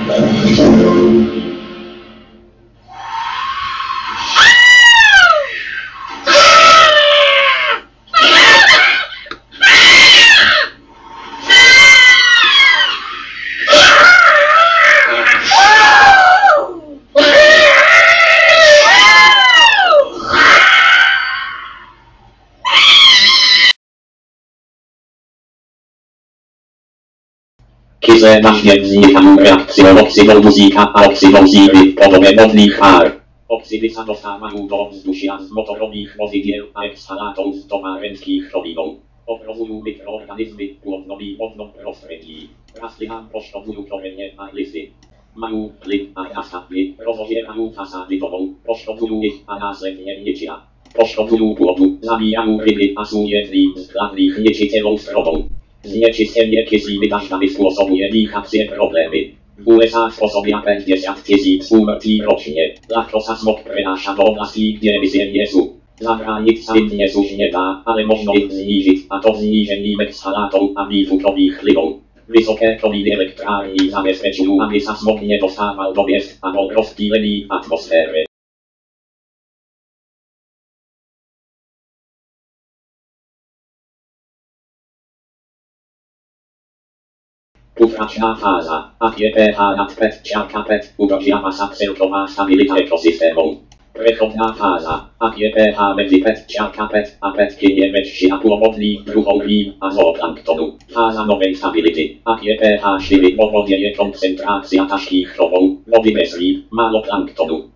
Kize naśmiennika reakcją oksydoluzika, a oksydoziry podobne modlich par. Oksydyca dostawają do wzdusia z motorowych wozygiel, a ekshalatorów towarenskich robiną. Oprozują mikroorganizmy płodnowi wodną prostredzi. Rastlina poszkodują korzenie, a listy. Mają wpływ na kastapy, rozozierają fasadę domą, poszkodują ich, a następnie niecia. Poszkodują płodu, zabijają ryby, a są jedli z plavnych niecitelą stroną. Znieczyszczenie kysliny deszczowej spowoduje lichacje problemy. W USA sposobia 50 tysięcy śmierci rocznie. Laktosa smog przenasza do oblasti, gdzie emisje nie są. Za granicą nie są nie da, ale można ich zniżyć, a to zniżeniem ekshalatorów dwutlenkowych płynów. Wysokie prądy elektrarni zabezpieczują, aby smog nie dostawał do miast, a do rozpyleni atmosfery. Półroczna faza, APPH nad PET, ciarka PET, urodziła celkowa stabilita ekosystemu. Prechodna faza, APPH między PET, ciarka PET, a PET kiemeć się na płomodli, brzuchowli, a zooplanktonu. Faza nowej stability, APPH 4 powoduje koncentracja taśki chrobą, wody bez ryb, malo planktonu.